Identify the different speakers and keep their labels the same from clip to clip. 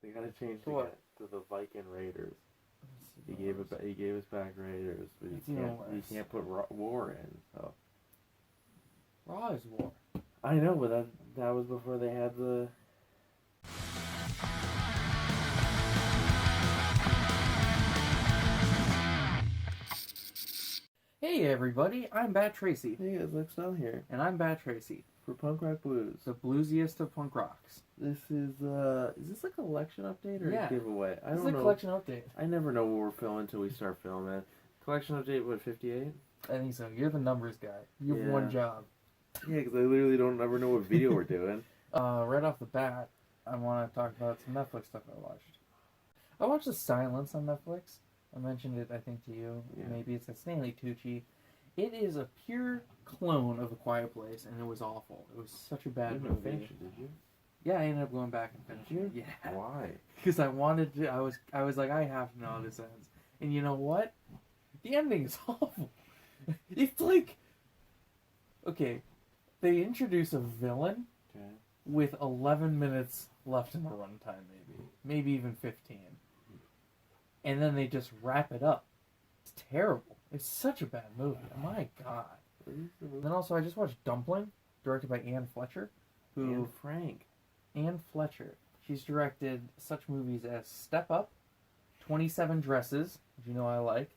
Speaker 1: They gotta change
Speaker 2: To what?
Speaker 1: to the Viking Raiders. He gave us back Raiders, but he can't put war in. So
Speaker 2: Raw is war.
Speaker 1: I know, but that was before they had the.
Speaker 2: Hey everybody, I'm Bat Tracy.
Speaker 1: Hey guys, Lex down here
Speaker 2: And I'm Bat Tracy.
Speaker 1: for Punk Rock Blues.
Speaker 2: The bluesiest of punk rocks.
Speaker 1: This is this like a collection update or a giveaway? I don't know.
Speaker 2: It's a collection update.
Speaker 1: I never know what we're filming until we start filming. Collection update, what, 58?
Speaker 2: I think so. You're the numbers guy. You have one job.
Speaker 1: Yeah, because I literally don't ever know what video we're doing.
Speaker 2: Right off the bat, I want to talk about some Netflix stuff I watched. I watched The Silence on Netflix. I mentioned it, I think, to you. Yeah. Maybe it's a Stanley Tucci. It is a pure clone of A Quiet Place, and it was awful. It was such a bad movie.
Speaker 1: Finish it, did you?
Speaker 2: Yeah, I ended up going back and finishing it. Yeah.
Speaker 1: Why?
Speaker 2: Because I wanted to. I was like, I have to know how this ends. And you know what? The ending is awful. It's like, okay, they introduce a villain with 11 minutes left in the runtime, maybe even 15, and then they just wrap it up. It's terrible. It's such a bad movie. My God. Then also, I just watched Dumpling, directed by Anne Fletcher. Anne Fletcher. She's directed such movies as Step Up, 27 Dresses, which you know I like,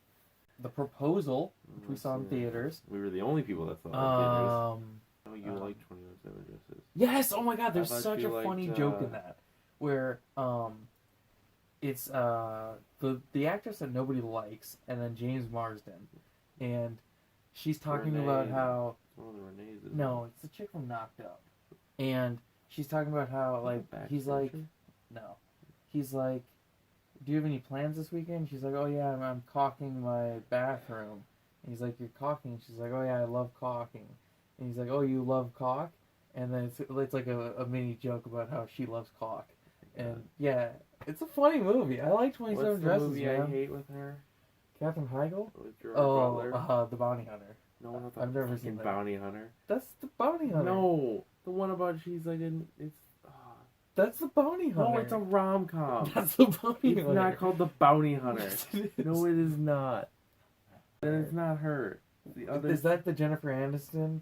Speaker 2: The Proposal, which we saw in theaters.
Speaker 1: We were the only people that saw it in theaters. Oh, you like 27 Dresses.
Speaker 2: Yes! Oh my God, there's such a funny joke in that. Where, it's, the actress that nobody likes, and then James Marsden. And she's talking about how...
Speaker 1: One of the Renee's.
Speaker 2: No, it's the chick from Knocked Up. And she's talking about how, like, he's like... No. He's like, do you have any plans this weekend? She's like, oh yeah, I'm caulking my bathroom. And he's like, you're caulking? She's like, oh yeah, I love caulking. And he's like, oh, you love caulk? And then it's like a mini joke about how she loves caulk. And yeah, it's a funny movie. I like 27 Dresses.
Speaker 1: What's the movie I hate with her?
Speaker 2: Katherine Heigl?
Speaker 1: Oh,
Speaker 2: The Bounty Hunter.
Speaker 1: No, not
Speaker 2: I've never seen that.
Speaker 1: Bounty Hunter.
Speaker 2: That's The Bounty Hunter.
Speaker 1: No, the one about she's like it's.
Speaker 2: That's The Bounty Hunter.
Speaker 1: No, it's a rom-com.
Speaker 2: That's The Bounty Hunter.
Speaker 1: It's not called The Bounty Hunter. No, it is not. And it's not her. The other.
Speaker 2: Is that the Jennifer Aniston?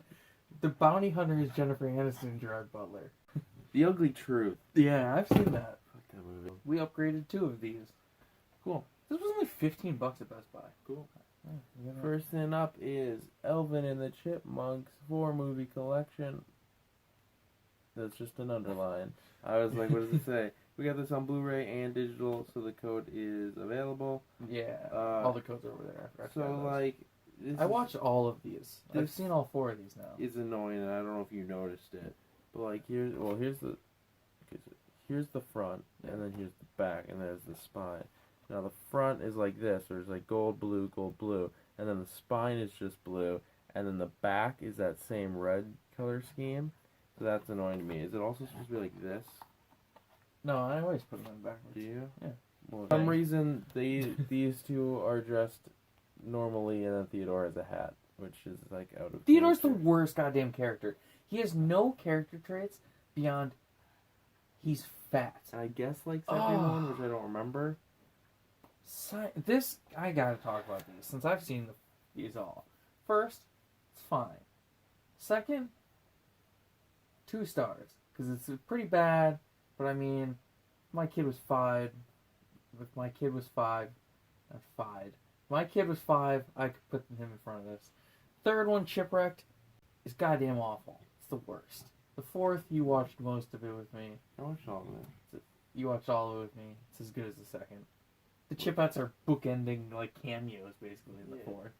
Speaker 2: The Bounty Hunter is Jennifer Aniston and Gerard Butler.
Speaker 1: The Ugly Truth.
Speaker 2: Yeah, I've seen that.
Speaker 1: Fuck that movie.
Speaker 2: We upgraded 2 of these. Cool. This was only $15 at Best Buy.
Speaker 1: Cool. Yeah, first thing up is Alvin and the Chipmunks 4-movie collection. That's just an underline. I was like, what does it say? We got this on Blu-ray and digital, so the code is available.
Speaker 2: Yeah, all the codes are over there.
Speaker 1: So, like...
Speaker 2: I watched all of these. I've seen all 4 of these now.
Speaker 1: It's annoying, and I don't know if you noticed it. But, like, here's the front, and then here's the back, and there's the spine. Now, the front is like this. There's, like, gold, blue, and then the spine is just blue, and then the back is that same red color scheme. So that's annoying to me. Is it also supposed to be like this?
Speaker 2: No, I always put them in backwards.
Speaker 1: Do you?
Speaker 2: Yeah.
Speaker 1: Well, for some reason, these two are dressed normally, and then Theodore has a hat, which is, like, out of
Speaker 2: Theodore's the worst goddamn character. He has no character traits beyond he's fat.
Speaker 1: I guess, like, second one, which I don't remember.
Speaker 2: I gotta talk about these, since I've seen these all. First, it's fine. Second, 2 stars, because it's pretty bad, but I mean, my kid was 5. If my kid was 5, not 5. My kid was 5, I could put him in front of this. Third one, Chipwrecked, is goddamn awful. It's the worst. The 4th, you watched most of it with me.
Speaker 1: I watched all of it.
Speaker 2: You watched all of it with me. It's as good as the 2nd. The Chipettes are bookending, like, cameos, basically, in the 4th.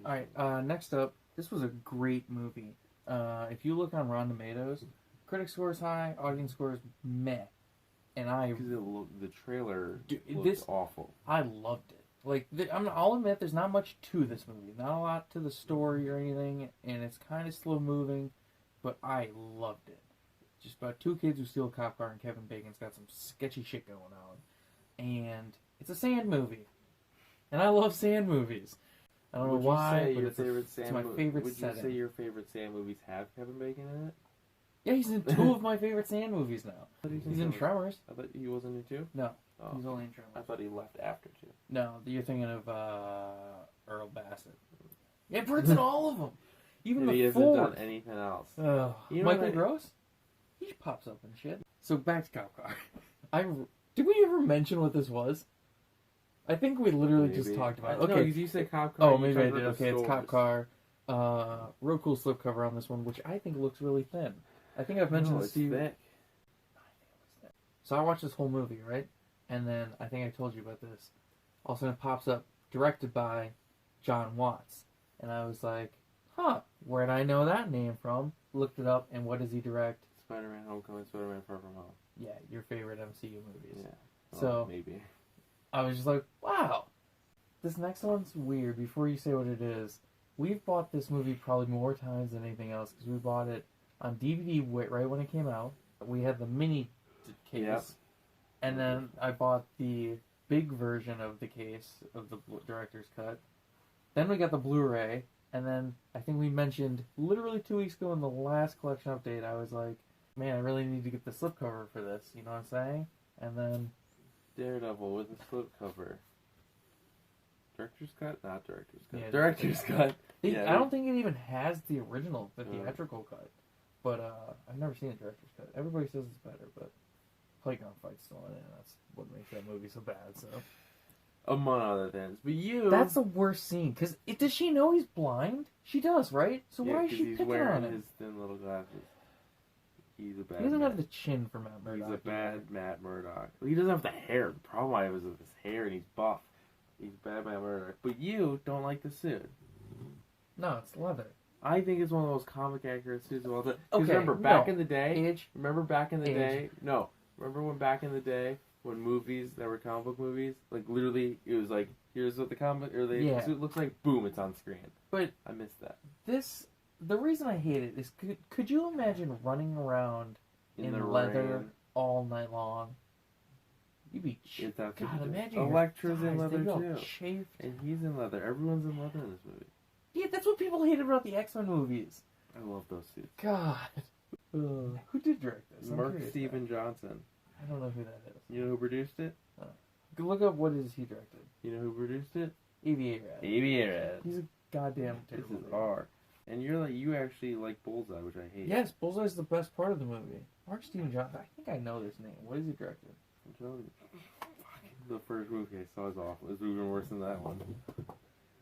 Speaker 2: Alright, next up, this was a great movie. If you look on Rotten Tomatoes, critic score is high, audience score is meh. And
Speaker 1: because the trailer looks awful.
Speaker 2: I loved it. Like, I'll admit, there's not much to this movie. Not a lot to the story or anything, and it's kind of slow-moving, but I loved it. Just about 2 kids who steal a cop car, and Kevin Bacon's got some sketchy shit going on. And it's a sand movie. And I love sand movies. I don't know why, but it's my favorite setting.
Speaker 1: Would you say your favorite sand movies have Kevin Bacon in it?
Speaker 2: Yeah, he's in two of my favorite Sand movies now. He's in Tremors.
Speaker 1: I thought he wasn't in 2?
Speaker 2: No,
Speaker 1: Oh.
Speaker 2: he's only in Tremors.
Speaker 1: I thought he left after 2.
Speaker 2: No, you're thinking of Earl Bassett. Yeah, Bert's in all of them. Even
Speaker 1: And
Speaker 2: the
Speaker 1: he hasn't
Speaker 2: fourth.
Speaker 1: done anything else.
Speaker 2: You know Michael Gross? He pops up and shit. So back to Cop Car. Did we ever mention what this was? I think we literally just talked about it. Okay.
Speaker 1: No, you say Cop Car.
Speaker 2: Oh, maybe I did. Okay, it's Cop Car. Real cool slipcover on this one, which I think looks really thin. I think I've mentioned this to you.
Speaker 1: Thick.
Speaker 2: So I watched this whole movie, right? And then I think I told you about this. All of a sudden it pops up, directed by John Watts. And I was like, huh, where'd I know that name from? Looked it up, and what does he direct?
Speaker 1: Spider-Man Homecoming, Spider-Man Far From Home.
Speaker 2: Yeah, your favorite MCU movies.
Speaker 1: Yeah. Well,
Speaker 2: So
Speaker 1: maybe.
Speaker 2: I was just like, wow. This next one's weird. Before you say what it is, we've bought this movie probably more times than anything else because we bought it on DVD right when it came out. We had the mini case,
Speaker 1: Yep.
Speaker 2: and then I bought the big version of the case of the director's cut. Then we got the Blu-ray, and then I think we mentioned literally 2 weeks ago in the last collection update, I was like, man, I really need to get the slipcover for this, you know what I'm saying? And then...
Speaker 1: Daredevil with a slipcover. Director's cut? Not director's cut.
Speaker 2: Yeah,
Speaker 1: Director's cut.
Speaker 2: I don't think it even has the original, the theatrical cut. But I've never seen a director's cut. Everybody says it's better, but playground fight's still in it, and that's what makes that movie so bad, so...
Speaker 1: Among other things. But you...
Speaker 2: That's the worst scene, because does she know he's blind? She does, right? So
Speaker 1: yeah,
Speaker 2: why is she
Speaker 1: he's
Speaker 2: picking
Speaker 1: wearing
Speaker 2: on him?
Speaker 1: his thin little glasses. He's a bad
Speaker 2: He doesn't
Speaker 1: man.
Speaker 2: have the chin for Matt Murdock.
Speaker 1: He's a bad Matt Murdock. He doesn't have the hair. The problem I have is with his hair, and he's buff. He's bad Matt Murdock. But you don't like the suit.
Speaker 2: No, it's leather.
Speaker 1: I think it's one of the most comic accurate suits of all time.
Speaker 2: Okay,
Speaker 1: remember back
Speaker 2: no.
Speaker 1: in the day?
Speaker 2: Age.
Speaker 1: Remember back in the
Speaker 2: Age.
Speaker 1: day? No. Remember when back in the day when movies that were comic book movies, like literally it was like, here's what the comic or the suit looks like, boom, it's on screen.
Speaker 2: But
Speaker 1: I missed that.
Speaker 2: The reason I hate it is could you imagine running around in
Speaker 1: the
Speaker 2: leather
Speaker 1: rain.
Speaker 2: all night long? You'd be
Speaker 1: It's
Speaker 2: God,
Speaker 1: absolutely
Speaker 2: imagine your
Speaker 1: Electra's in
Speaker 2: thighs,
Speaker 1: leather
Speaker 2: they'd be all
Speaker 1: too.
Speaker 2: chafed.
Speaker 1: And he's in leather. Everyone's in leather in this movie.
Speaker 2: Yeah, that's what people hated about the X-Men movies.
Speaker 1: I love those suits.
Speaker 2: God. Who did direct this? I'm
Speaker 1: Mark
Speaker 2: curious
Speaker 1: Steven
Speaker 2: now.
Speaker 1: Johnson.
Speaker 2: I don't know who that is.
Speaker 1: You know who produced it?
Speaker 2: Look up what is he directed.
Speaker 1: You know who produced it?
Speaker 2: Aviator.
Speaker 1: Aviator.
Speaker 2: He's a goddamn
Speaker 1: This
Speaker 2: terrible
Speaker 1: is
Speaker 2: dude.
Speaker 1: R. And you actually like Bullseye, which I hate.
Speaker 2: Yes, Bullseye's the best part of the movie. Mark Steven Johnson. I think I know this name. What has he directed?
Speaker 1: I'm telling you. The first movie I saw was awful. It was even worse than that one.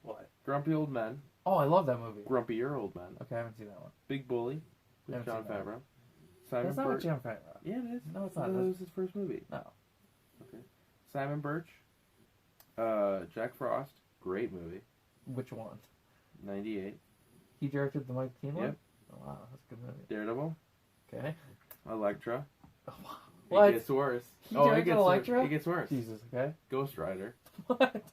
Speaker 2: What?
Speaker 1: Grumpy Old Men.
Speaker 2: Oh, I love that movie.
Speaker 1: Grumpier Old Men.
Speaker 2: Okay, I haven't seen that one.
Speaker 1: Big Bully. With
Speaker 2: Haven't
Speaker 1: John
Speaker 2: seen that
Speaker 1: Favreau. Simon
Speaker 2: That's not
Speaker 1: Birch.
Speaker 2: with John Favreau.
Speaker 1: Yeah, it is.
Speaker 2: No, it's not.
Speaker 1: That
Speaker 2: That's-
Speaker 1: was his first movie.
Speaker 2: No.
Speaker 1: Okay. Simon Birch. Jack Frost. Great movie.
Speaker 2: Which one?
Speaker 1: 98.
Speaker 2: He directed the Mike Keane one?
Speaker 1: Yep.
Speaker 2: Oh, wow, that's a good movie.
Speaker 1: Daredevil.
Speaker 2: Okay.
Speaker 1: Electra.
Speaker 2: Oh, wow.
Speaker 1: It
Speaker 2: What?
Speaker 1: gets worse.
Speaker 2: He
Speaker 1: it
Speaker 2: directed
Speaker 1: gets
Speaker 2: Electra?
Speaker 1: It gets worse.
Speaker 2: Jesus, okay.
Speaker 1: Ghost Rider.
Speaker 2: What?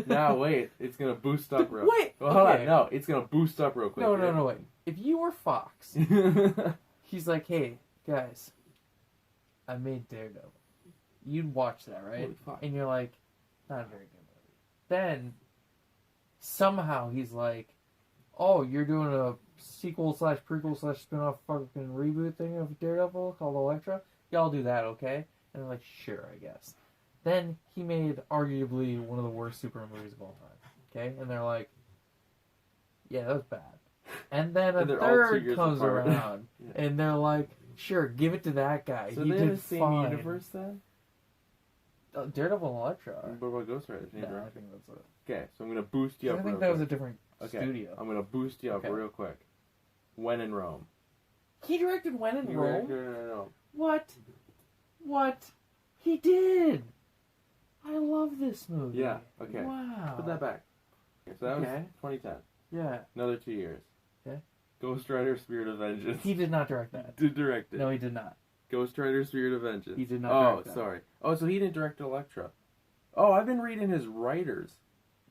Speaker 1: Now wait, it's gonna boost up real.
Speaker 2: Wait,
Speaker 1: Well, hold
Speaker 2: okay.
Speaker 1: on. No, it's gonna boost up real quick.
Speaker 2: No, wait. If you were Fox,
Speaker 1: wait.
Speaker 2: he's like, hey, guys, I made Daredevil. You'd watch that, right?
Speaker 1: Holy fuck.
Speaker 2: And you're like, not a very good movie. Then, somehow he's like, oh, you're doing a sequel / prequel / spin-off fucking reboot thing of Daredevil called Elektra? Y'all do that, okay? And they're like, sure, I guess. Then he made arguably one of the worst Superman movies of all time, okay? And they're like, yeah, that was bad. And then a
Speaker 1: And they're all 2
Speaker 2: third
Speaker 1: years
Speaker 2: comes
Speaker 1: apart.
Speaker 2: around,
Speaker 1: Yeah.
Speaker 2: and they're like, sure, give it to that guy.
Speaker 1: So
Speaker 2: he
Speaker 1: they're in
Speaker 2: did
Speaker 1: the same
Speaker 2: fine.
Speaker 1: universe then?
Speaker 2: Daredevil and Elektra are.
Speaker 1: What about Ghost Rider? Same
Speaker 2: No, I
Speaker 1: director?
Speaker 2: think that's it.
Speaker 1: Okay, so I'm gonna boost you up.
Speaker 2: I think
Speaker 1: real
Speaker 2: that was a
Speaker 1: quick.
Speaker 2: different
Speaker 1: Okay,
Speaker 2: studio.
Speaker 1: I'm gonna boost you up
Speaker 2: Okay.
Speaker 1: real quick. When in Rome.
Speaker 2: He directed When in Rome?
Speaker 1: No.
Speaker 2: What? What? He did! I love this movie.
Speaker 1: Yeah, okay.
Speaker 2: Wow.
Speaker 1: Put that back. Okay, so that
Speaker 2: Okay.
Speaker 1: was 2010.
Speaker 2: Yeah.
Speaker 1: Another 2 years.
Speaker 2: Okay.
Speaker 1: Ghost Rider: Spirit of Vengeance.
Speaker 2: He did not direct that.
Speaker 1: Did direct it.
Speaker 2: No, he did not.
Speaker 1: Ghost Rider: Spirit of Vengeance.
Speaker 2: He did not
Speaker 1: Oh,
Speaker 2: direct that.
Speaker 1: sorry. Oh, so he didn't direct Elektra. Oh, I've been reading his writers.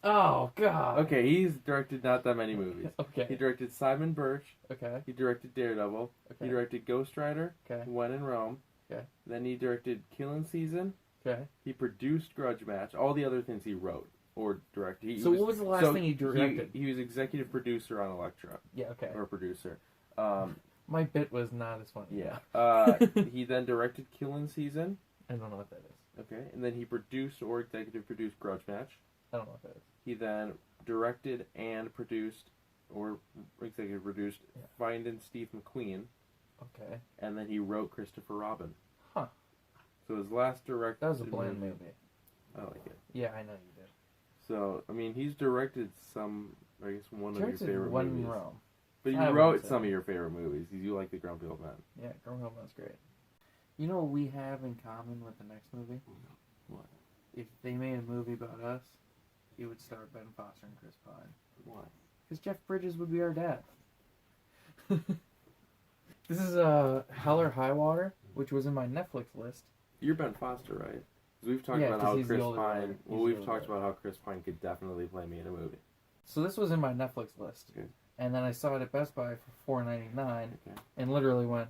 Speaker 2: Oh, God.
Speaker 1: Okay, he's directed not that many movies. He
Speaker 2: Okay.
Speaker 1: directed Simon Birch.
Speaker 2: Okay.
Speaker 1: He directed Daredevil.
Speaker 2: Okay.
Speaker 1: He directed Ghost Rider.
Speaker 2: Okay.
Speaker 1: When in Rome.
Speaker 2: Okay.
Speaker 1: Then he directed Killing Season.
Speaker 2: Okay.
Speaker 1: He produced Grudge Match. All the other things he wrote or directed. He
Speaker 2: So what was the last thing he directed?
Speaker 1: He was executive producer on Elektra.
Speaker 2: Yeah, okay.
Speaker 1: Or producer.
Speaker 2: My bit was not as funny.
Speaker 1: Yeah. He then directed Killing Season.
Speaker 2: I don't know what that is.
Speaker 1: Okay. And then he produced or executive produced Grudge Match.
Speaker 2: I don't know what that is.
Speaker 1: He then directed and produced or executive produced Finding Steve McQueen.
Speaker 2: Okay.
Speaker 1: And then he wrote Christopher Robin.
Speaker 2: Huh.
Speaker 1: So his last directed
Speaker 2: That was a bland movie.
Speaker 1: I like it.
Speaker 2: Yeah, I know you did.
Speaker 1: So, I mean, he's directed some, I guess, one of your favorite
Speaker 2: one
Speaker 1: movies.
Speaker 2: Rome.
Speaker 1: But you wrote some of your favorite movies. You like The Grumpy Old Man.
Speaker 2: Yeah, Grumpy Old Man's great. You know what we have in common with the next movie?
Speaker 1: What?
Speaker 2: If they made a movie about us, it would star Ben Foster and Chris Pine.
Speaker 1: Why?
Speaker 2: Because Jeff Bridges would be our dad. This is Hell or High Water, which was in my Netflix list.
Speaker 1: You're Ben Foster, right? 'Cause we've talked about how Chris Pine. Well, we've talked about how Chris Pine could definitely play me in a movie.
Speaker 2: So this was in my Netflix list, and then I saw it at Best Buy for $4.99, and literally went,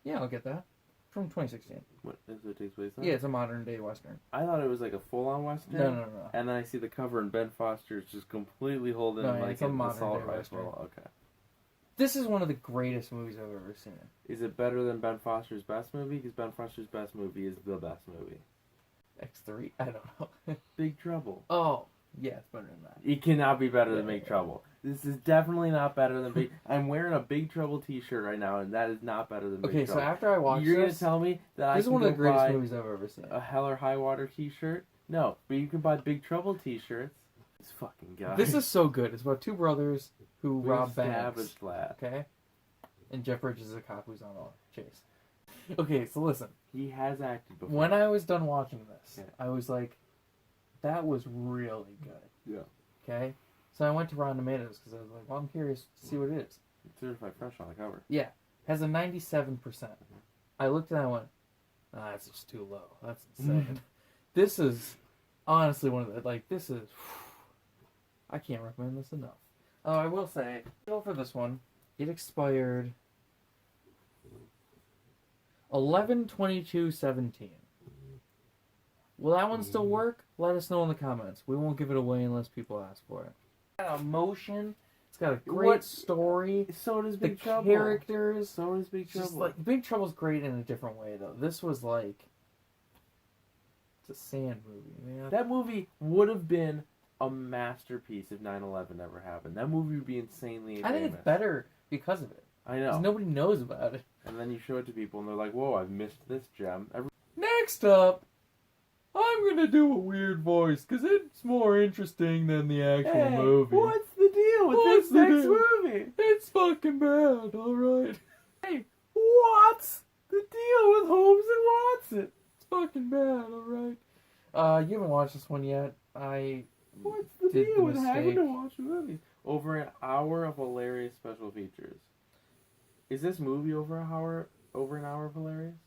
Speaker 2: "Yeah, I'll get that." From 2016.
Speaker 1: What does it take place on?
Speaker 2: Yeah, it's a modern day Western.
Speaker 1: I thought it was like a full-on Western.
Speaker 2: No.
Speaker 1: And then I see the cover, and Ben Foster's just completely holding like an assault rifle. Okay.
Speaker 2: This is one of the greatest movies I've ever seen.
Speaker 1: Is it better than Ben Foster's best movie? Because Ben Foster's best movie is the best movie.
Speaker 2: X3? I don't know.
Speaker 1: Big Trouble.
Speaker 2: Oh, yeah, it's better than that.
Speaker 1: It cannot be better than Big Trouble. This is definitely not better than Big... I'm wearing a Big Trouble t-shirt right now, and that is not better than Big Trouble.
Speaker 2: Okay, so after I watched
Speaker 1: You're going to tell me that
Speaker 2: this is one of the greatest movies I've ever seen.
Speaker 1: A Hell or High Water t-shirt? No, but you can buy Big Trouble t-shirts. This fucking guy.
Speaker 2: This is so good. It's about two brothers who rob banks.
Speaker 1: Savage lad.
Speaker 2: Okay? And Jeff Bridges is a cop who's on a chase. Okay, so listen.
Speaker 1: He has acted before.
Speaker 2: When I was done watching this, I was like, that was really good.
Speaker 1: Yeah.
Speaker 2: Okay? So I went to Rotten Tomatoes because I was like, well, I'm curious to see what it is.
Speaker 1: It's certified fresh on the cover.
Speaker 2: Yeah. Has a 97%. I looked at it and I went, that's just too low. That's insane. This is honestly one of the, this is, I can't recommend this enough. Oh, I will say, for this one, it expired 11/22/17. Will that one still work? Let us know in the comments. We won't give it away unless people ask for it. It's got emotion. It's got a great story.
Speaker 1: So does Big Trouble.
Speaker 2: The characters.
Speaker 1: So does Big Trouble.
Speaker 2: Big Trouble's great in a different way, though. This was it's a sand movie, man.
Speaker 1: That movie would have been a masterpiece if 9/11 never happened. That movie would be insanely famous.
Speaker 2: I think it's better because of it.
Speaker 1: I know.
Speaker 2: Because nobody knows about it.
Speaker 1: And then you show it to people and they're like, whoa, I've missed this gem.
Speaker 2: Next up, I'm going to do a weird voice because it's more interesting than the actual movie.
Speaker 1: What's the deal with this next movie?
Speaker 2: It's fucking bad, alright.
Speaker 1: Hey, what's the deal with Holmes and Watson?
Speaker 2: It's fucking bad, alright. You haven't watched this one yet.
Speaker 1: What's the deal with having to watch movies? Over an hour of hilarious special features. Is this movie over an hour of hilarious?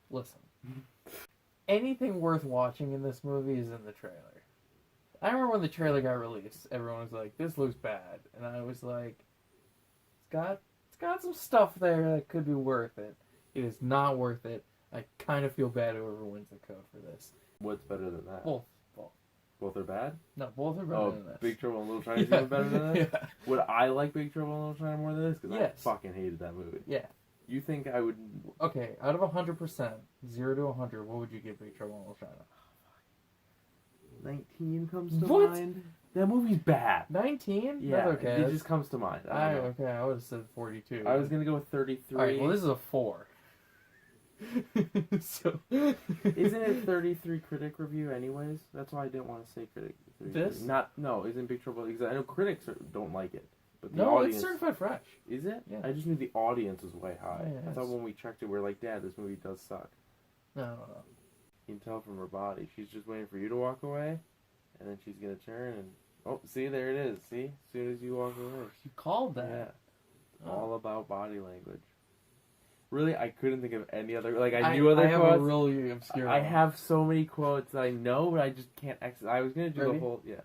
Speaker 2: Listen. Anything worth watching in this movie is in the trailer. I remember when the trailer got released, everyone was like, this looks bad. And I was like, it's got some stuff there that could be worth it. It is not worth it. I kind of feel bad whoever wins the code for this.
Speaker 1: What's better than that?
Speaker 2: Both.
Speaker 1: Both are bad?
Speaker 2: No, both are better than this.
Speaker 1: Big Trouble in Little China is even better than this? Yeah. Would I like Big Trouble in Little China more than this? Because I fucking hated that movie.
Speaker 2: Yeah.
Speaker 1: You think I would...
Speaker 2: Okay, out of 100%, 0 to 100, what would you give Big Trouble in Little China?
Speaker 1: 19 comes to mind. That movie's bad. 19?
Speaker 2: Yeah, that's okay.
Speaker 1: It just comes to mind.
Speaker 2: I would have said 42.
Speaker 1: I was going to go with 33.
Speaker 2: Alright, well this is a 4. So
Speaker 1: isn't it 33 critic review anyways? That's why I didn't want to say critic.
Speaker 2: This?
Speaker 1: Isn't Big Trouble... I know critics don't like it. But the
Speaker 2: no,
Speaker 1: audience,
Speaker 2: it's certified fresh.
Speaker 1: Is it?
Speaker 2: Yeah.
Speaker 1: I just knew the audience was way high.
Speaker 2: Yeah,
Speaker 1: I thought when we checked it, we were like, Dad, this movie does suck.
Speaker 2: No.
Speaker 1: You can tell from her body. She's just waiting for you to walk away, and then she's going to turn and... Oh, see, there it is. See? As soon as you walk away.
Speaker 2: You called that.
Speaker 1: Yeah. All about body language. Really, I couldn't think of any other... I knew other quotes.
Speaker 2: I have a really obscure
Speaker 1: I have so many quotes that I know, but I just can't... I was going to do the whole... Yeah.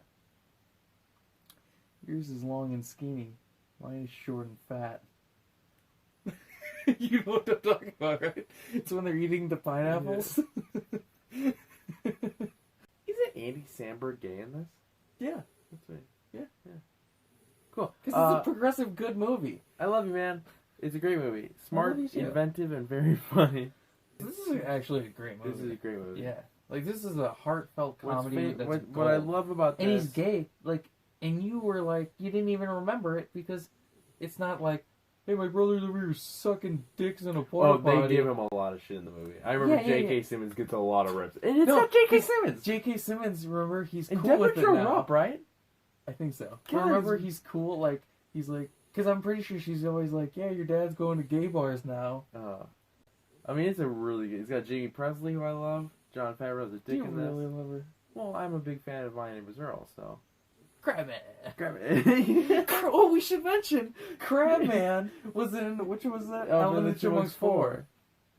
Speaker 2: Yours is long and skinny. Mine is short and fat. You know what I'm talking about, right? It's when they're eating the pineapples.
Speaker 1: Yeah. Isn't Andy Samberg gay in this?
Speaker 2: Yeah.
Speaker 1: That's right.
Speaker 2: Yeah.
Speaker 1: Cool.
Speaker 2: Because it's a progressive good movie.
Speaker 1: I love you, man. It's a great movie. Smart,
Speaker 2: you too.
Speaker 1: inventive, and very funny.
Speaker 2: This is actually a great movie.
Speaker 1: This is a great movie.
Speaker 2: Yeah. Like, this is a heartfelt comedy.
Speaker 1: What I love about this...
Speaker 2: And he's gay. Like, and you were like, you didn't even remember it because it's not like, hey, my brother's over here sucking dicks in a porta potty.
Speaker 1: They give him a lot of shit in the movie. I remember J.K. Simmons gets a lot of rips. And it's
Speaker 2: No,
Speaker 1: not J.K. Simmons!
Speaker 2: J.K. Simmons, remember, he's
Speaker 1: And
Speaker 2: cool with it
Speaker 1: Deborah
Speaker 2: now.
Speaker 1: up, right?
Speaker 2: I think so.
Speaker 1: God,
Speaker 2: Remember, he's cool, like, he's like, because I'm pretty sure she's always like, yeah, your dad's going to gay bars now.
Speaker 1: I mean, it's a really good... It's got Jamie Presley, who I love. John Favreau's a dick in this.
Speaker 2: really love her?
Speaker 1: Well, I'm a big fan of My Name is Earl, so...
Speaker 2: Crabman. Oh, we should mention, Crabman was in, which was that? Alvin and the Chipmunks 4.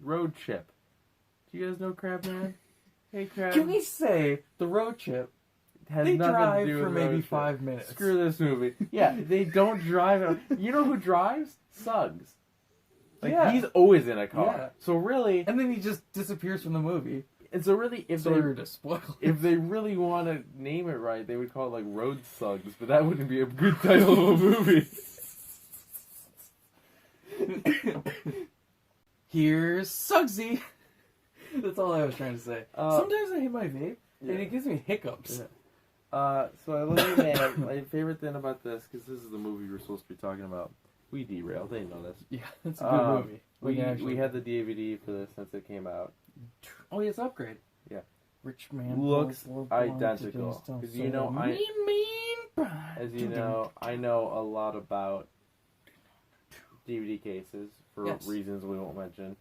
Speaker 1: Road Chip. Do you guys know Crabman? Hey, Crab.
Speaker 2: Can we say the road trip?
Speaker 1: Has
Speaker 2: They
Speaker 1: nothing
Speaker 2: drive
Speaker 1: to do
Speaker 2: for
Speaker 1: with
Speaker 2: maybe
Speaker 1: Road Trip.
Speaker 2: 5 minutes.
Speaker 1: Screw this movie. Yeah, they don't drive. You know who drives? Suggs. Like,
Speaker 2: Yeah.
Speaker 1: he's always in a car.
Speaker 2: Yeah.
Speaker 1: So really...
Speaker 2: And then he just disappears from the movie.
Speaker 1: And so really, if
Speaker 2: Sorry to spoil it.
Speaker 1: if they really want to name it right, they would call it like Road Suggs, but that wouldn't be a good title of a movie.
Speaker 2: Here's Suggsy. That's all I was trying to say. Sometimes I hit my vape, and
Speaker 1: yeah.
Speaker 2: it gives me hiccups.
Speaker 1: Yeah. So I love you, man. My favorite thing about this, because this is the movie we're supposed to be talking about. We derailed. They know this.
Speaker 2: Yeah, it's a good movie.
Speaker 1: We had the DVD for this since it came out.
Speaker 2: Oh, yes, upgrade.
Speaker 1: Yeah.
Speaker 2: Rich man
Speaker 1: Looks
Speaker 2: pulls
Speaker 1: identical.
Speaker 2: belong to
Speaker 1: Because you know,
Speaker 2: bride.
Speaker 1: as you know, I know a lot about DVD cases for reasons we won't mention.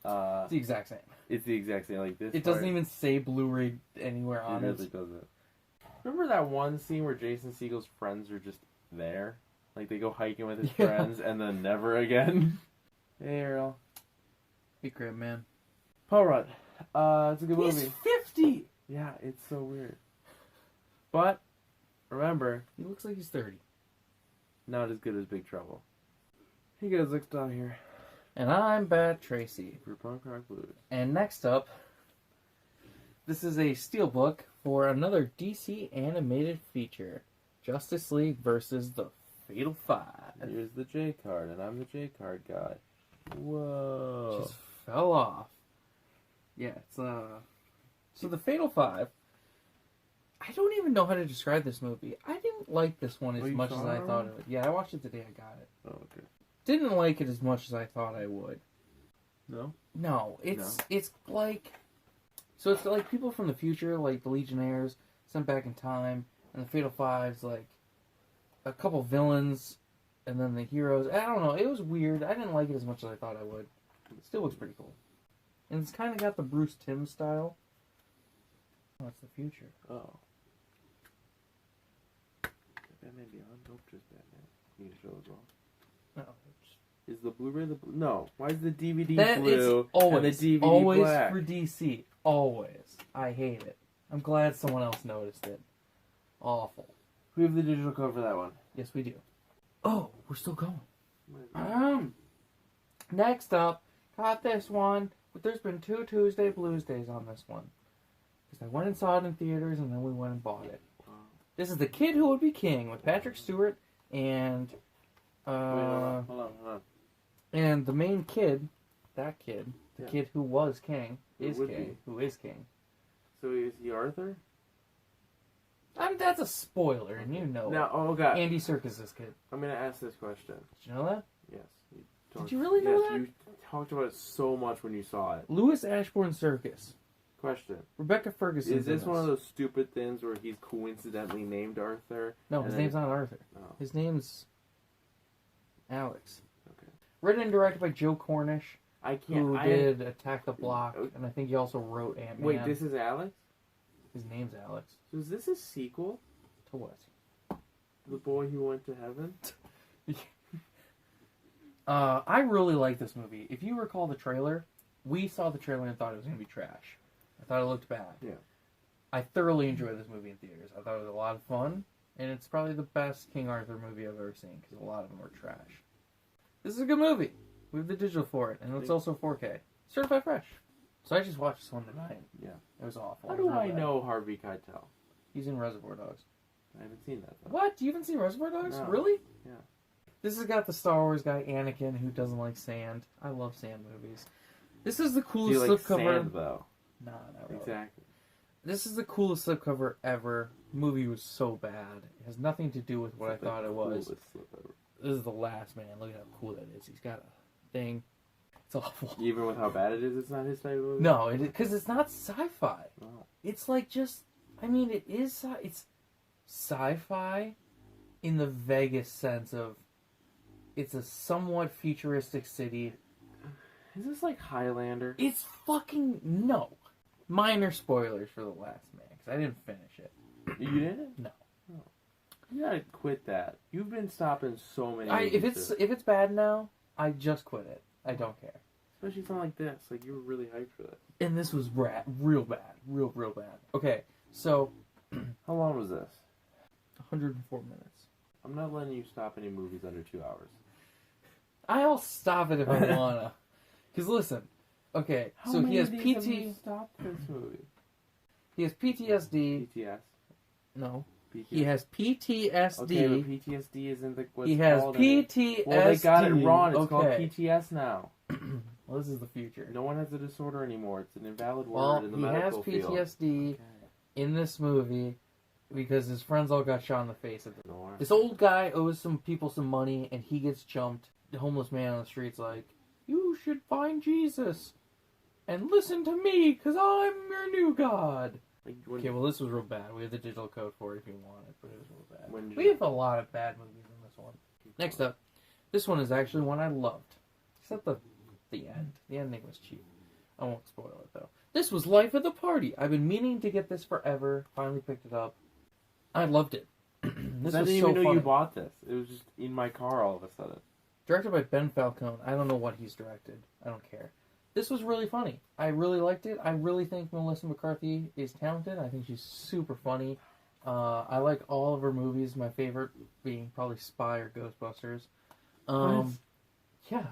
Speaker 2: It's the exact same.
Speaker 1: It's the exact same. Like this.
Speaker 2: It doesn't even say Blu-ray anywhere on it.
Speaker 1: It really doesn't. Remember that one scene where Jason Segel's friends are just there? Like they go hiking with his friends and then never again. Hey, Earl.
Speaker 2: Hey, Crab Man.
Speaker 1: Paul Rudd. It's a good movie.
Speaker 2: He's 50!
Speaker 1: Yeah, it's so weird. But, remember...
Speaker 2: He looks like he's 30.
Speaker 1: Not as good as Big Trouble. Hey guys, look down here.
Speaker 2: And I'm Bat Tracy.
Speaker 1: For Punk Rock Blues.
Speaker 2: And next up, this is a steelbook for another DC animated feature. Justice League versus the Fatal Five.
Speaker 1: Here's the J card, and I'm the J card guy. Whoa.
Speaker 2: Just fell off. Yeah, it's so the Fatal Five. I don't even know how to describe this movie. I didn't like this one as much as I thought it would. Yeah, I watched it the day I got it.
Speaker 1: Oh, okay.
Speaker 2: Didn't like it as much as I thought I would.
Speaker 1: No?
Speaker 2: No, it's like, so it's like people from the future, like the Legionnaires, sent back in time, and the Fatal Five's like a couple villains, and then the heroes. I don't know. It was weird. I didn't like it as much as I thought I would. It still looks pretty cool. And it's kind of got the Bruce Timm style. Oh, it's the future.
Speaker 1: Oh. Batman Beyond? Nope, just Batman. You can show as well.
Speaker 2: No.
Speaker 1: Is the Blu-ray the blue? No. Why is the DVD
Speaker 2: That
Speaker 1: blue
Speaker 2: is always,
Speaker 1: and the DVD
Speaker 2: always
Speaker 1: black?
Speaker 2: for DC. Always. I hate it. I'm glad someone else noticed it. Awful.
Speaker 1: We have the digital code for that one.
Speaker 2: Yes, we do. Oh, we're still going.
Speaker 1: Wait.
Speaker 2: Next up, got this one, but there's been 2 Tuesday Blues days on this one. Because I went and saw it in theaters, and then we went and bought it. This is The Kid Who Would Be King with Patrick Stewart and
Speaker 1: Hold on.
Speaker 2: and the main kid, that kid, the kid who was king, who is king.
Speaker 1: So is he Arthur?
Speaker 2: I mean, that's a spoiler, and you know
Speaker 1: Now,
Speaker 2: it.
Speaker 1: oh god.
Speaker 2: Andy Serkis's kid.
Speaker 1: I'm gonna ask this question.
Speaker 2: Did you know that?
Speaker 1: Yes.
Speaker 2: Did you really know that?
Speaker 1: You talked about it so much when you saw it.
Speaker 2: Louis Ashbourne Serkis.
Speaker 1: Question.
Speaker 2: Rebecca Ferguson.
Speaker 1: Is this one of those stupid things where he's coincidentally named Arthur?
Speaker 2: No, his name's not Arthur.
Speaker 1: Oh.
Speaker 2: His name's Alex.
Speaker 1: Okay.
Speaker 2: Written and directed by Joe Cornish,
Speaker 1: I can't.
Speaker 2: who did Attack the Block, and I think he also wrote Ant-Man.
Speaker 1: Wait, this is Alex?
Speaker 2: His name's Alex.
Speaker 1: So is this a sequel
Speaker 2: To what?
Speaker 1: to The Boy Who Went to Heaven?
Speaker 2: I really like this movie. If you recall the trailer, we saw the trailer and thought it was going to be trash. I thought it looked bad.
Speaker 1: Yeah.
Speaker 2: I thoroughly enjoyed this movie in theaters. I thought it was a lot of fun, and it's probably the best King Arthur movie I've ever seen, because a lot of them were trash. This is a good movie. We have the digital for it, and it's also 4K. Certified fresh. So I just watched this one tonight.
Speaker 1: Yeah.
Speaker 2: It was awful.
Speaker 1: How do I know Harvey Keitel?
Speaker 2: He's in Reservoir Dogs.
Speaker 1: I haven't seen that though.
Speaker 2: What? You haven't seen Reservoir Dogs?
Speaker 1: No.
Speaker 2: Really?
Speaker 1: Yeah.
Speaker 2: This has got the Star Wars guy Anakin who doesn't like sand. I love sand movies. This is the coolest
Speaker 1: Do you like
Speaker 2: slipcover.
Speaker 1: sand, though?
Speaker 2: Nah, not really.
Speaker 1: Exactly.
Speaker 2: This is the coolest slipcover ever. Movie was so bad. It has nothing to do with what I thought it was. This is the last man. Look at how cool that is. He's got a thing. It's awful.
Speaker 1: Even with how bad it is, it's not his type of movie?
Speaker 2: No, because it's not sci-fi.
Speaker 1: No.
Speaker 2: It's like just, I mean, it is, it's sci-fi in the vaguest sense of, it's a somewhat futuristic city.
Speaker 1: Is this like Highlander?
Speaker 2: It's fucking, no. Minor spoilers for the last man, because I didn't finish it.
Speaker 1: You didn't?
Speaker 2: No.
Speaker 1: Oh. You gotta quit that. You've been stopping so many
Speaker 2: If it's bad now, I just quit it. I don't care.
Speaker 1: Especially something like this. Like, you were really hyped for this.
Speaker 2: And this was real bad. Real bad. Okay, so...
Speaker 1: How long was this?
Speaker 2: 104 minutes.
Speaker 1: I'm not letting you stop any movies under 2 hours.
Speaker 2: I'll stop it if I wanna. Because listen, okay, so he has
Speaker 1: Stop this movie.
Speaker 2: He has PTSD.
Speaker 1: PTS.
Speaker 2: No.
Speaker 1: PTS.
Speaker 2: He has PTSD.
Speaker 1: Okay, but PTSD isn't what's
Speaker 2: he has
Speaker 1: called
Speaker 2: PTSD.
Speaker 1: Well, they got it wrong. It's called
Speaker 2: Okay.
Speaker 1: PTS now.
Speaker 2: Well, this is the future.
Speaker 1: No one has a disorder anymore. It's an invalid word
Speaker 2: Well,
Speaker 1: in the
Speaker 2: he has
Speaker 1: medical field.
Speaker 2: PTSD
Speaker 1: Okay.
Speaker 2: in this movie because his friends all got shot in the face.
Speaker 1: No.
Speaker 2: This old guy owes some people some money, and he gets jumped. The homeless man on the street's like, "You should find Jesus and listen to me, because I'm your new God."
Speaker 1: Like,
Speaker 2: Okay, well, this was real bad. We have the digital code for it if you want it, but it was real bad.
Speaker 1: When did
Speaker 2: We
Speaker 1: you-
Speaker 2: have a lot of bad movies in this one. Next up, this one is actually one I loved. Except the end. The ending was cheap. I won't spoil it, though. This was Life of the Party. I've been meaning to get this forever. Finally picked it up. I loved it. This
Speaker 1: I
Speaker 2: was
Speaker 1: didn't
Speaker 2: so
Speaker 1: even know
Speaker 2: funny.
Speaker 1: you bought this. It was just in my car all of a sudden.
Speaker 2: Directed by Ben Falcone. I don't know what he's directed. I don't care. This was really funny. I really liked it. I really think Melissa McCarthy is talented. I think she's super funny. I like all of her movies. My favorite being probably Spy or Ghostbusters. Yeah.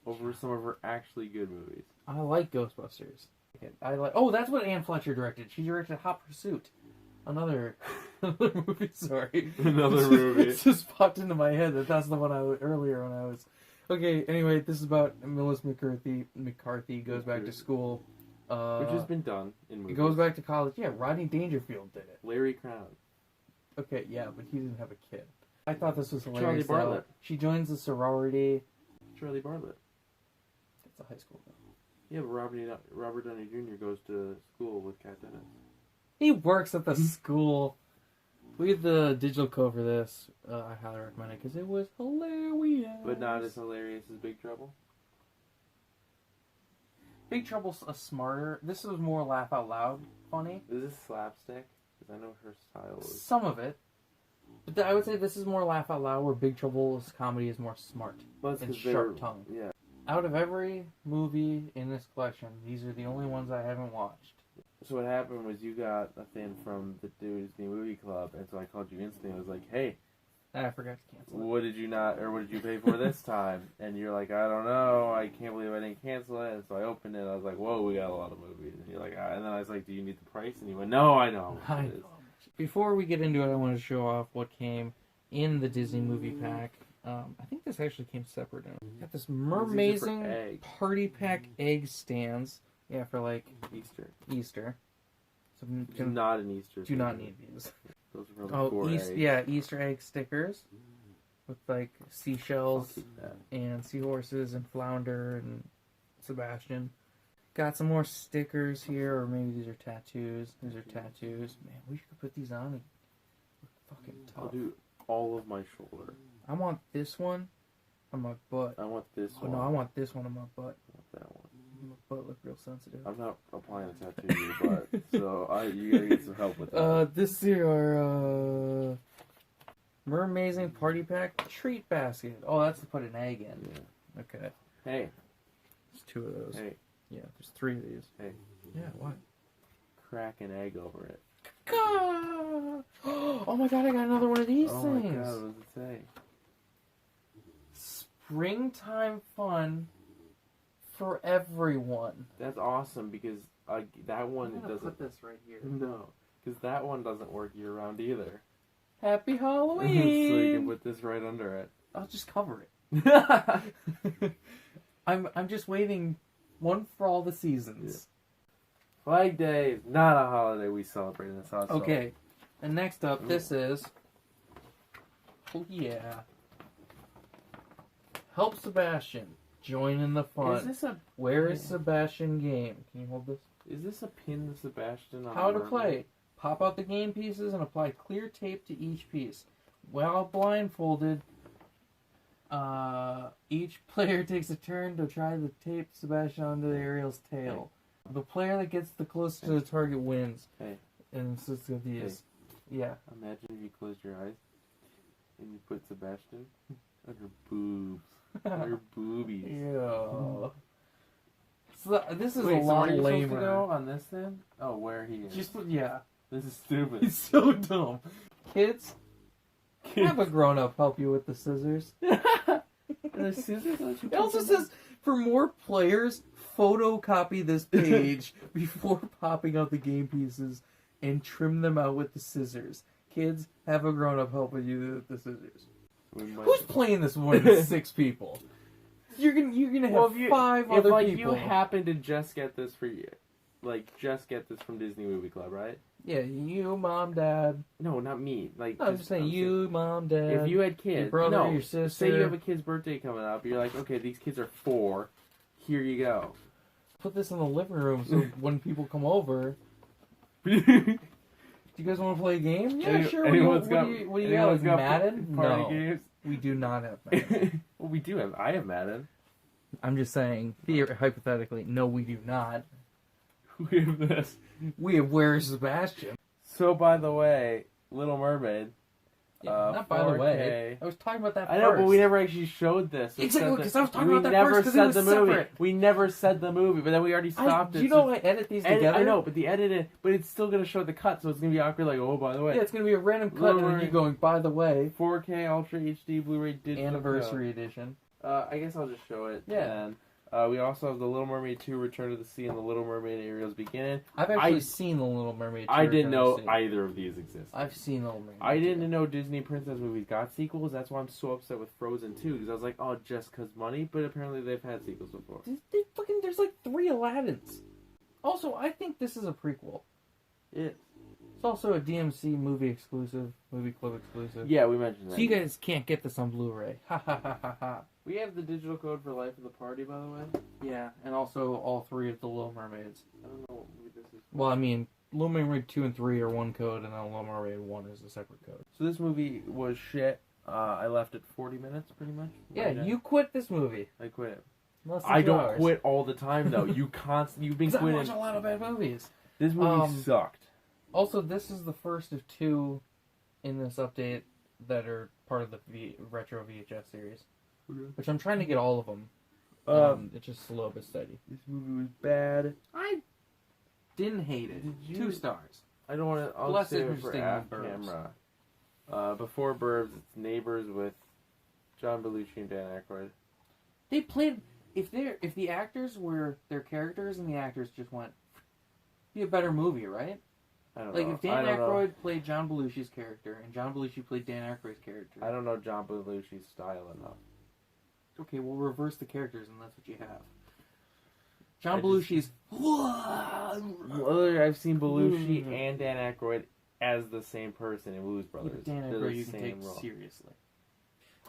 Speaker 1: Over some of her actually good movies.
Speaker 2: I like Ghostbusters. I like. Oh, that's what Anne Fletcher directed. She directed Hot Pursuit. Another movie. Sorry.
Speaker 1: Another movie.
Speaker 2: It just popped into my head that's the one earlier when I was. Okay. Anyway, this is about Melissa McCarthy. McCarthy goes back to school.
Speaker 1: Which has been done in movies.
Speaker 2: He goes back to college. Yeah, Rodney Dangerfield did it.
Speaker 1: Larry Crown.
Speaker 2: Okay, yeah, but he didn't have a kid. I thought this was
Speaker 1: Charlie
Speaker 2: hilarious.
Speaker 1: Bartlett.
Speaker 2: She joins the sorority.
Speaker 1: Charlie Bartlett.
Speaker 2: It's a high school though.
Speaker 1: Yeah, but Robert Downey Jr. goes to school with Kat Dennings.
Speaker 2: He works at the school. We have the digital code for this. I highly recommend it because it was hilarious.
Speaker 1: But not as hilarious as Big Trouble?
Speaker 2: Big Trouble's a smarter. This was more laugh out loud funny.
Speaker 1: Is this slapstick? Because I know her style is...
Speaker 2: Some of it. But I would say this is more laugh out loud, where Big Trouble's comedy is more smart and sharp-tongued.
Speaker 1: Yeah.
Speaker 2: Out of every movie in this collection, these are the only ones I haven't watched.
Speaker 1: So what happened was you got a thing from the Disney Movie Club, and so I called you instantly. I was like, hey,
Speaker 2: And I forgot to cancel it.
Speaker 1: what did you pay for this time? And you're like, I don't know. I can't believe I didn't cancel it. And so I opened it. I was like, whoa, we got a lot of movies. And you're like, ah. And then I was like, do you need the price? And you went, no, I know.
Speaker 2: I know. Before we get into it, I want to show off what came in the Disney movie pack. I think this actually came separate. Got this mermazing party pack egg stands. Yeah, for like Easter. So
Speaker 1: not an Easter.
Speaker 2: Do not need these.
Speaker 1: Those are probably eggs.
Speaker 2: Yeah, Easter egg stickers with like seashells and seahorses and flounder and Sebastian. Got some more stickers here, or maybe these are tattoos. These are tattoos. Man, we could put these on and look fucking tough.
Speaker 1: I'll do all of my shoulder.
Speaker 2: I want this one on my butt.
Speaker 1: I want this one.
Speaker 2: No, I want this one on my butt.
Speaker 1: I want that one.
Speaker 2: My butt look real sensitive.
Speaker 1: I'm not applying a tattoo to your butt, so you gotta get some help with that.
Speaker 2: This here are Mermazing Party Pack Treat Basket. Oh, that's to put an egg in.
Speaker 1: Yeah.
Speaker 2: Okay.
Speaker 1: Hey.
Speaker 2: There's two of those.
Speaker 1: Hey.
Speaker 2: Yeah, there's three of these.
Speaker 1: Hey.
Speaker 2: Yeah, what?
Speaker 1: Crack an egg over it.
Speaker 2: Oh my god, I got another one of these
Speaker 1: Oh
Speaker 2: things.
Speaker 1: my god, what does it say?
Speaker 2: Springtime fun for everyone.
Speaker 1: That's awesome because that one
Speaker 2: I'm gonna
Speaker 1: doesn't.
Speaker 2: put this right here.
Speaker 1: No, because that one doesn't work year round either.
Speaker 2: Happy
Speaker 1: So
Speaker 2: Halloween!
Speaker 1: you can put this right under it.
Speaker 2: I'll just cover it. I'm just waiting one for all the seasons.
Speaker 1: Flag Day is not a holiday we celebrate in this house.
Speaker 2: Okay, and next up, this is... Oh, yeah. Help Sebastian. Join in the fun.
Speaker 1: Is this a...
Speaker 2: Where is Sebastian game? Can you hold this?
Speaker 1: Is this a pin to Sebastian on
Speaker 2: How
Speaker 1: the
Speaker 2: to play. Pop out the game pieces and apply clear tape to each piece. While blindfolded, each player takes a turn to try to tape Sebastian onto the Ariel's tail. The player that gets the closest to the target wins.
Speaker 1: Hey.
Speaker 2: And it's just of these. Yeah.
Speaker 1: Imagine if you closed your eyes and you put Sebastian on your boobs. On your boobies.
Speaker 2: Yeah. So this is
Speaker 1: Wait,
Speaker 2: a lot
Speaker 1: so where are you supposed
Speaker 2: lamer.
Speaker 1: to go on this then? Oh, where he is.
Speaker 2: Just yeah.
Speaker 1: This is stupid.
Speaker 2: It's so dumb. Kids, have a grown-up help you with the scissors.
Speaker 1: The scissors?
Speaker 2: It also says, for more players, photocopy this page before popping out the game pieces and trim them out with the scissors. Kids, have a grown-up helping you with the scissors. Who's playing this more than 6 people? You're gonna have 5 other
Speaker 1: like,
Speaker 2: people.
Speaker 1: You happen to just get this just get this from Disney Movie Club, right?
Speaker 2: Yeah, you, mom, dad.
Speaker 1: No, not me.
Speaker 2: I'm just saying you, mom, dad.
Speaker 1: If you had kids,
Speaker 2: your brother, your sister.
Speaker 1: Say you have a kid's birthday coming up, you're like, okay, these kids are 4. Here you go.
Speaker 2: Put this in the living room so when people come over. Do you guys want to play a game? Yeah, sure. What do you got? Like Madden?
Speaker 1: Party
Speaker 2: No,
Speaker 1: games?
Speaker 2: we do not have Madden.
Speaker 1: Well, we do have. I have Madden.
Speaker 2: I'm just saying, hypothetically, no, we do not.
Speaker 1: We have this.
Speaker 2: We have Where's Sebastian?
Speaker 1: So, by the way, Little Mermaid.
Speaker 2: Yeah, not by the way. I was talking about that
Speaker 1: I know,
Speaker 2: first.
Speaker 1: but we never actually showed this.
Speaker 2: Exactly, because I was talking about that first, because it was separate.
Speaker 1: We never said the movie, but then we already stopped it.
Speaker 2: Do you know I edit these together?
Speaker 1: I know, but but it's still going to show the cut, so it's going to be awkward, like, oh, by the way.
Speaker 2: Yeah, it's going to be a random cut, and then you going, by the way.
Speaker 1: 4K Ultra HD Blu-ray digital
Speaker 2: Anniversary edition.
Speaker 1: I guess I'll just show it.
Speaker 2: Yeah.
Speaker 1: And we also have The Little Mermaid 2 Return to the Sea and The Little Mermaid Ariel's Beginning.
Speaker 2: I've actually seen The Little Mermaid 2
Speaker 1: I didn't know
Speaker 2: Return to the Sea.
Speaker 1: either of these existed.
Speaker 2: I've seen The Little Mermaid.
Speaker 1: I didn't know Disney princess movies got sequels. That's why I'm so upset with Frozen 2, because I was like, oh, just because money? But apparently they've had sequels before.
Speaker 2: There's like 3 Aladdins. Also, I think this is a prequel.
Speaker 1: It.
Speaker 2: It's also a DMC movie club exclusive.
Speaker 1: Yeah, we mentioned that.
Speaker 2: So you guys can't get this on Blu-ray. Ha ha ha ha ha.
Speaker 1: We have the digital code for Life of the Party, by the way.
Speaker 2: Yeah, and also all 3 of the Little Mermaids.
Speaker 1: I don't know what movie this is.
Speaker 2: Well, I mean, Little Mermaid 2 and 3 are one code, and then Little Mermaid 1 is a separate code.
Speaker 1: So this movie was shit. I left at 40 minutes, pretty much.
Speaker 2: Yeah, you quit this movie.
Speaker 1: I quit it.
Speaker 2: I
Speaker 1: don't quit all the time, though. You've been quitting.
Speaker 2: I watch a lot of bad movies.
Speaker 1: This movie sucked.
Speaker 2: Also, this is the first of 2 in this update that are part of the retro VHS series. Which I'm trying to get all of them. It's just slow but steady.
Speaker 1: This movie was bad.
Speaker 2: I didn't hate it. 2 stars.
Speaker 1: I don't want to. I'll
Speaker 2: Less
Speaker 1: save it for
Speaker 2: interesting
Speaker 1: off
Speaker 2: than Burbs.
Speaker 1: camera. Before Burbs, it's Neighbors with John Belushi and Dan Aykroyd.
Speaker 2: They played. If the actors were their characters and the actors just went, be a better movie, right?
Speaker 1: I don't
Speaker 2: like
Speaker 1: know.
Speaker 2: If Dan Aykroyd played John Belushi's character and John Belushi played Dan Aykroyd's character.
Speaker 1: I don't know John Belushi's style enough.
Speaker 2: Okay, we'll reverse the characters and that's what you have. John Belushi's.
Speaker 1: I've seen Belushi and Dan Aykroyd as the same person in Blues Brothers.
Speaker 2: Yeah, Dan Aykroyd you can take seriously.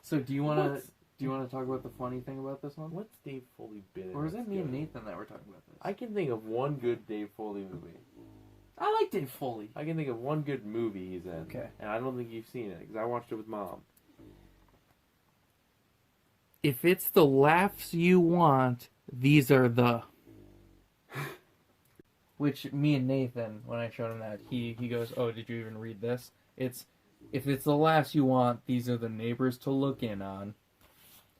Speaker 2: So do you want to talk about the funny thing about this one?
Speaker 1: What's Dave Foley been in?
Speaker 2: Or is that me and Nathan that were talking about this?
Speaker 1: I can think of one good Dave Foley movie.
Speaker 2: I like Dave Foley.
Speaker 1: I can think of one good movie he's in.
Speaker 2: Okay.
Speaker 1: And I don't think you've seen it, because I watched it with Mom.
Speaker 2: If it's the laughs you want, these are the... Which, me and Nathan, when I showed him that, he goes, oh, did you even read this? If it's the laughs you want, these are the neighbors to look in on.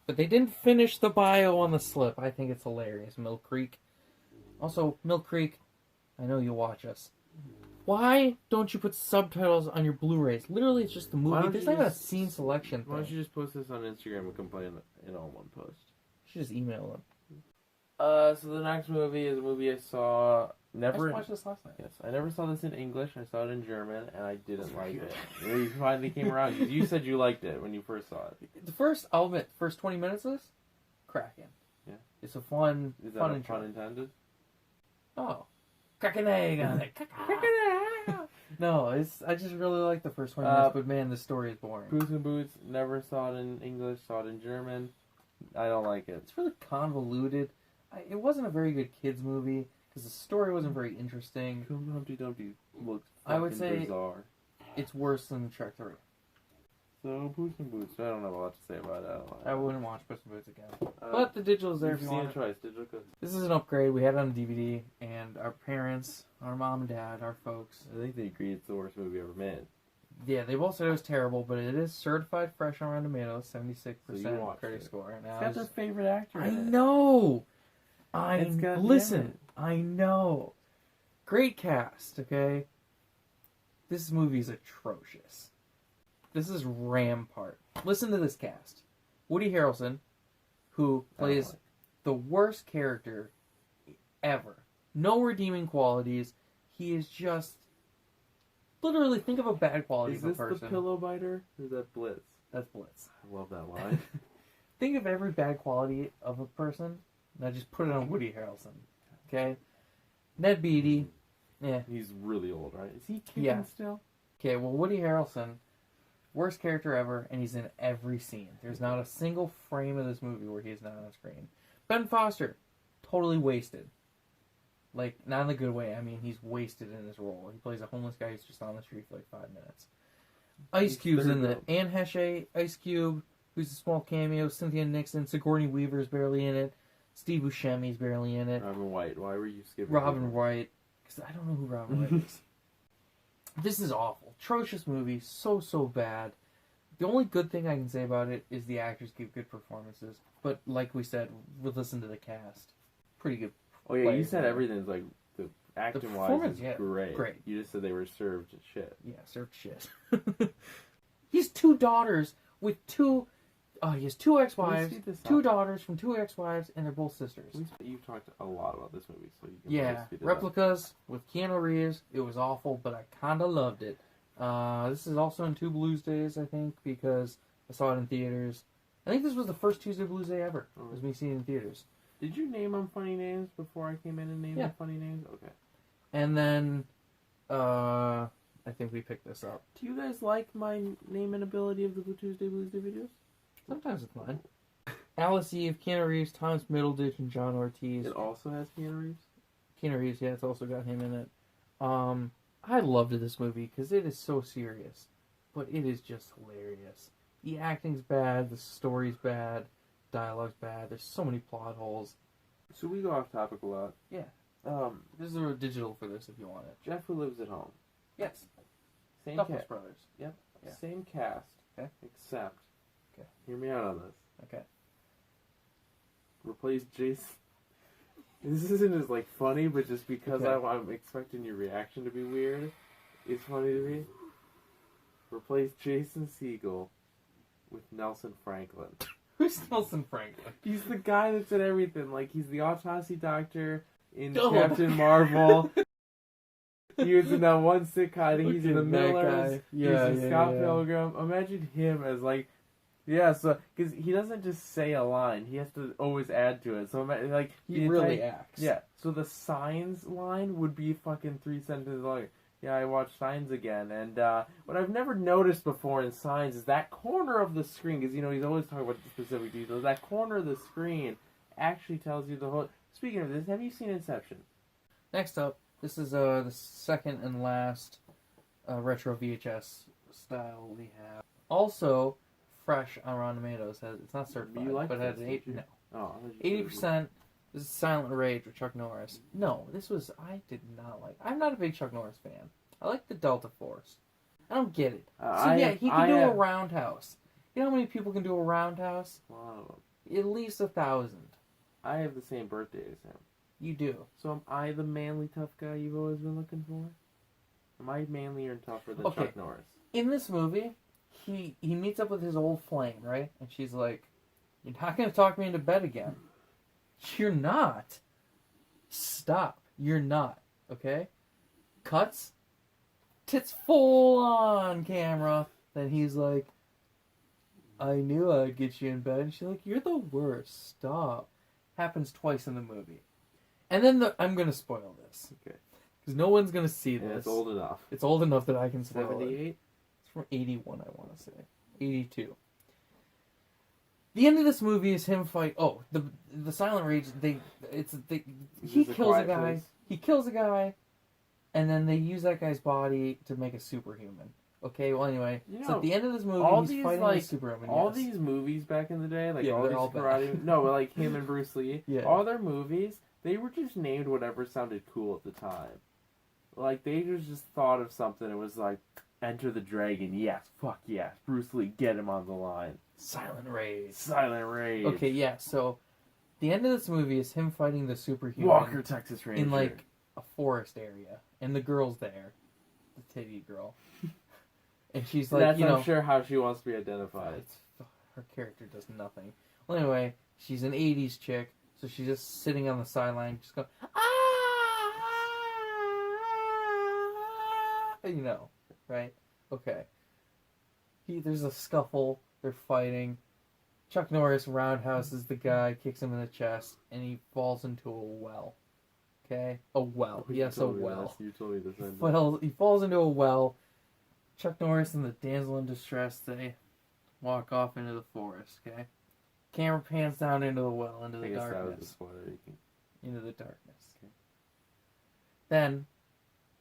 Speaker 2: But they didn't finish the bio on the slip. I think it's hilarious. Mill Creek. Also, Mill Creek, I know you watch us. Why don't you put subtitles on your Blu-rays? Literally, it's just the movie. There's not even a scene selection thing.
Speaker 1: Why don't you just post this on Instagram and complain in all one post?
Speaker 2: You should just email them.
Speaker 1: So the next movie is a movie I saw Never.
Speaker 2: just watched this last night.
Speaker 1: Yes, I never saw this in English. I saw it in German, and I didn't like
Speaker 2: Weird.
Speaker 1: it. You finally came around. You said you liked it when you first saw it.
Speaker 2: I'll admit, the first 20 minutes of this, cracking.
Speaker 1: Yeah.
Speaker 2: It's a fun,
Speaker 1: Is that
Speaker 2: fun
Speaker 1: a
Speaker 2: intro.
Speaker 1: pun intended?
Speaker 2: Oh. Crack an egg on it. No, I just really like the first 20 minutes, but man, the story is boring.
Speaker 1: Puss in Boots, never saw it in English, saw it in German. I don't like it.
Speaker 2: It's really convoluted. It wasn't a very good kids movie because the story wasn't very interesting.
Speaker 1: Humpty Dumpty looks
Speaker 2: I would
Speaker 1: fucking
Speaker 2: say-
Speaker 1: bizarre.
Speaker 2: It's worse than Shrek 3.
Speaker 1: So, Puss in Boots, I don't have a lot to say about it.
Speaker 2: I wouldn't watch Puss in Boots again.
Speaker 1: Uh,
Speaker 2: But the digital is there
Speaker 1: You've
Speaker 2: if you
Speaker 1: seen
Speaker 2: want
Speaker 1: it
Speaker 2: it.
Speaker 1: twice, digital codes.
Speaker 2: This is an upgrade. We had it on DVD, and our parents, our mom and dad, our folks,
Speaker 1: I think they agree it's the worst movie ever made.
Speaker 2: yeah, they both said it was terrible, but it is certified fresh on Rotten Tomatoes, 76%
Speaker 1: So you watched
Speaker 2: critic
Speaker 1: it.
Speaker 2: score. And
Speaker 1: It's
Speaker 2: I
Speaker 1: got
Speaker 2: was-
Speaker 1: their favorite actor
Speaker 2: I
Speaker 1: in it.
Speaker 2: know.
Speaker 1: It's got
Speaker 2: Listen.
Speaker 1: Janet.
Speaker 2: I know. Great cast. Okay. This movie is atrocious. This is Rampart. Listen to this cast: Woody Harrelson, who plays
Speaker 1: like it.
Speaker 2: the worst character ever. No redeeming qualities. He is just literally think of a bad quality
Speaker 1: Is
Speaker 2: of a
Speaker 1: this
Speaker 2: person.
Speaker 1: the pillow biter? Or is that Blitz?
Speaker 2: That's Blitz.
Speaker 1: I love that line.
Speaker 2: Think of every bad quality of a person. Now just put it on Woody Harrelson. Okay? Ned Beatty. Yeah.
Speaker 1: He's really old, right? Is he kicking
Speaker 2: Yeah.
Speaker 1: still?
Speaker 2: Okay, well, Woody Harrelson, worst character ever, and he's in every scene. There's not a single frame of this movie where he's not on screen. Ben Foster, totally wasted. Like, not in a good way. I mean, he's wasted in his role. He plays a homeless guy who's just on the street for like 5 minutes. Ice
Speaker 1: He's
Speaker 2: Cube's in
Speaker 1: third
Speaker 2: the Anne Heche, Ice Cube, who's a small cameo, Cynthia Nixon, Sigourney Weaver's barely in it, Steve Buscemi's barely in it,
Speaker 1: Robin White. Why were you skipping?
Speaker 2: Robin
Speaker 1: people?
Speaker 2: Wright, because I don't know who Robin Wright is. This is awful. Atrocious movie. So bad. The only good thing I can say about it is the actors give good performances. But like we said, we'll listen to the cast. Pretty good.
Speaker 1: Oh yeah, you
Speaker 2: players
Speaker 1: said
Speaker 2: there.
Speaker 1: everything's like the acting wise
Speaker 2: performance,
Speaker 1: is
Speaker 2: yeah,
Speaker 1: great.
Speaker 2: great.
Speaker 1: You just said they were served shit.
Speaker 2: Yeah, served shit. He has 2 daughters with 2... he has 2 ex-wives,
Speaker 1: speed this
Speaker 2: 2
Speaker 1: up?
Speaker 2: daughters from 2 ex-wives, and they're both sisters.
Speaker 1: You've talked a lot about this movie, so you can
Speaker 2: Yeah,
Speaker 1: really speed it up.
Speaker 2: Replicas with Keanu Reeves. It was awful, but I kind of loved it. This is also in 2 Blues Days, I think, because I saw it in theaters. I think this was the first Tuesday Blues Day ever. It was me seeing it in theaters.
Speaker 1: Did you name them funny names before I came in and named
Speaker 2: Yeah.
Speaker 1: them funny names? Okay.
Speaker 2: And then, I think we picked this up.
Speaker 1: Do you guys like my name and ability of the Tuesday Blues Day videos?
Speaker 2: Sometimes it's mine. Alice Eve, Keanu Reeves, Thomas Middleditch, and John Ortiz.
Speaker 1: It also has Keanu Reeves.
Speaker 2: Keanu Reeves, yeah, it's also got him in it. I loved this movie because it is so serious, but it is just hilarious. The acting's bad, the story's bad, dialogue's bad. There's so many plot holes.
Speaker 1: So we go off topic a lot.
Speaker 2: Yeah.
Speaker 1: Um,
Speaker 2: This is a digital for this if you want it.
Speaker 1: Jeff Who Lives at Home.
Speaker 2: Yes.
Speaker 1: Same
Speaker 2: Duffus
Speaker 1: cast.
Speaker 2: Brothers.
Speaker 1: Yep.
Speaker 2: Yeah.
Speaker 1: Same cast.
Speaker 2: Okay.
Speaker 1: Except.
Speaker 2: Okay.
Speaker 1: Hear me out on this.
Speaker 2: Okay.
Speaker 1: Replace Jason. This isn't as like funny, but just because
Speaker 2: Okay.
Speaker 1: I'm expecting your reaction to be weird, it's funny to me. Replace Jason Segel with Nelson Franklin.
Speaker 2: Who's Nelson Franklin?
Speaker 1: He's the guy that's in everything. Like he's the autopsy doctor in
Speaker 2: Oh.
Speaker 1: Captain Marvel. He was in that one sitcom. He's in the
Speaker 2: Look at that
Speaker 1: Millers.
Speaker 2: guy. Yeah,
Speaker 1: he's in
Speaker 2: yeah,
Speaker 1: Scott
Speaker 2: yeah.
Speaker 1: Pilgrim. Imagine him as like, yeah. So because he doesn't just say a line, he has to always add to it. So like
Speaker 2: He
Speaker 1: the
Speaker 2: really
Speaker 1: entire-
Speaker 2: acts.
Speaker 1: Yeah. So the Signs line would be fucking 3 sentences long. Yeah, I watched Signs again, and what I've never noticed before in Signs is that corner of the screen, because he's always talking about the specific details. That corner of the screen actually tells you the whole. Speaking of this, have you seen Inception?
Speaker 2: Next up, this is the second and last retro VHS style we have. Also, fresh on Rotten Tomatoes. It's not certified,
Speaker 1: You liked
Speaker 2: but it has
Speaker 1: this,
Speaker 2: an 8.
Speaker 1: didn't you?
Speaker 2: No,
Speaker 1: Oh, I thought you said-
Speaker 2: 80%. This is Silent Rage with Chuck Norris. No, I did not like. I'm not a big Chuck Norris fan. I like the Delta Force. I don't get it. So yeah, he can do a roundhouse. You know how many people can do a roundhouse?
Speaker 1: A lot of them.
Speaker 2: At least 1,000.
Speaker 1: I have the same birthday as him.
Speaker 2: You do.
Speaker 1: So am I the manly tough guy you've always been looking for? Am I manlier and tougher than
Speaker 2: Okay.
Speaker 1: Chuck Norris?
Speaker 2: In this movie, he meets up with his old flame, right? And she's like, "You're not going to talk me into bed again." You're not. Stop. You're not. Okay? Cuts. Tits full on camera. Then he's like, I knew I'd get you in bed. And she's like, you're the worst. Stop. Happens twice in the movie. And then I'm going to spoil this.
Speaker 1: Okay.
Speaker 2: Because no one's going to see this.
Speaker 1: And it's old enough.
Speaker 2: It's old enough that I can spoil
Speaker 1: 78?
Speaker 2: it. It's from 81, I want to say. 82. The end of this movie is him fight. Oh, the Silent Rage. He kills a guy.
Speaker 1: Place?
Speaker 2: He kills a guy, and then they use that guy's body to make a superhuman. Okay. Well, anyway, so at the end of this movie, he's fighting a superhuman.
Speaker 1: All these movies back in the day, like all
Speaker 2: they're
Speaker 1: these
Speaker 2: all
Speaker 1: karate. No, but like him and Bruce Lee.
Speaker 2: Yeah.
Speaker 1: All their movies, they were just named whatever sounded cool at the time. Like they just thought of something. It was like Enter the Dragon. Yes, fuck yes. Bruce Lee, get him on the line.
Speaker 2: Silent Rage.
Speaker 1: Silent Rage.
Speaker 2: Okay, yeah. So, the end of this movie is him fighting the superhuman
Speaker 1: Walker, Texas Ranger.
Speaker 2: in like a forest area, and the girl's there, the titty girl, and she's like,
Speaker 1: That's, I'm sure how she wants to be identified.
Speaker 2: Her character does nothing. Well, anyway, she's an '80s chick, so she's just sitting on the sideline, just going, you know, right? Okay. There's a scuffle. They're fighting. Chuck Norris roundhouses the guy, kicks him in the chest, and he falls into a well. Okay? A well. Yes, a well.
Speaker 1: You told me this.
Speaker 2: Well, he falls into a well. Chuck Norris and the damsel in distress, they walk off into the forest, okay? Camera pans down into the well, into the darkness. Into the darkness.
Speaker 1: Okay.
Speaker 2: Then,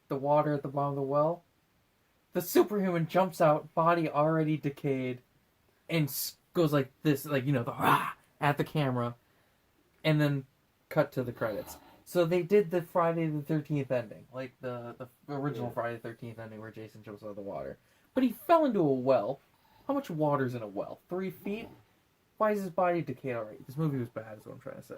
Speaker 2: the water at the bottom of the well, the superhuman jumps out, body already decayed, and goes like this, like, you know, the rah at the camera, and then cut to the credits. So they did the Friday the 13th ending, like the original Friday the 13th ending where Jason jumps out of the water. But he fell into a well. How much water's in a well? 3 feet? Why is his body decayed already? This movie was bad, is what I'm trying to say.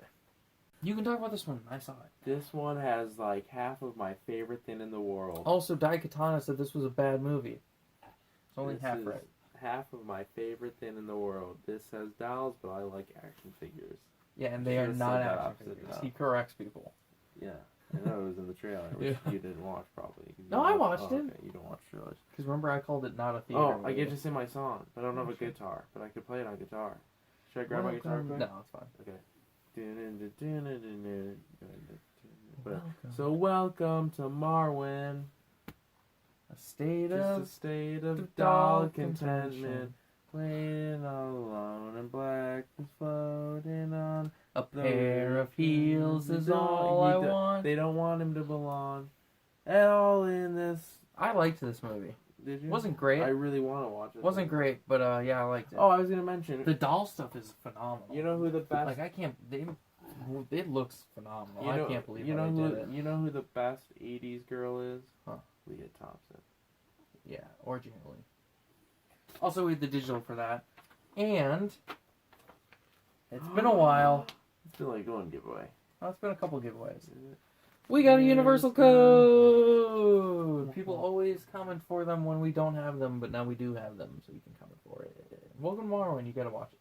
Speaker 2: You can talk about this one. I saw it.
Speaker 1: This one has like half of my favorite thing in the world.
Speaker 2: Also, Daikatana said this was a bad movie. It's only
Speaker 1: This
Speaker 2: half
Speaker 1: is
Speaker 2: right.
Speaker 1: Half of my favorite thing in the world. This has dolls, but I like action figures.
Speaker 2: Yeah, and they are
Speaker 1: Should've
Speaker 2: not
Speaker 1: said that
Speaker 2: action
Speaker 1: opposite
Speaker 2: figures.
Speaker 1: now.
Speaker 2: He corrects people.
Speaker 1: Yeah, I know it was in the trailer, which
Speaker 2: Yeah.
Speaker 1: you didn't watch probably.
Speaker 2: No, I watched it.
Speaker 1: Okay, you don't watch trailers.
Speaker 2: Because remember, I called it not a theater
Speaker 1: Oh,
Speaker 2: movie.
Speaker 1: I get to sing my song, but I don't have a
Speaker 2: Sure.
Speaker 1: guitar, but I could play it on guitar. Should I grab my guitar quick?
Speaker 2: No, it's fine.
Speaker 1: Okay. But,
Speaker 2: Welcome.
Speaker 1: so welcome to Marwen.
Speaker 2: A state
Speaker 1: Just
Speaker 2: of
Speaker 1: a state of
Speaker 2: dull
Speaker 1: dull
Speaker 2: contention.
Speaker 1: contentment. Waiting all alone and black is floating on.
Speaker 2: a pair of heels is all I want.
Speaker 1: They don't want him to belong at all in this.
Speaker 2: I liked this movie.
Speaker 1: Did you?
Speaker 2: Wasn't great.
Speaker 1: I really want to watch it.
Speaker 2: Wasn't great, but yeah, I liked it.
Speaker 1: Oh, I was gonna mention.
Speaker 2: The doll stuff is phenomenal.
Speaker 1: You know who the best?
Speaker 2: Like I can't. It looks phenomenal.
Speaker 1: You know,
Speaker 2: I can't believe
Speaker 1: you know
Speaker 2: how
Speaker 1: who
Speaker 2: they did it.
Speaker 1: you know who the best '80s girl is?
Speaker 2: Huh.
Speaker 1: Leah Thompson.
Speaker 2: Yeah, originally. Also, we had the digital for that, and it's been a while.
Speaker 1: It's been like one giveaway.
Speaker 2: Oh, it's been a couple giveaways.
Speaker 1: Is it?
Speaker 2: We got a universal code! People always comment for them when we don't have them, but now we do have them, so you can comment for it. Welcome to Marwen, you gotta watch it.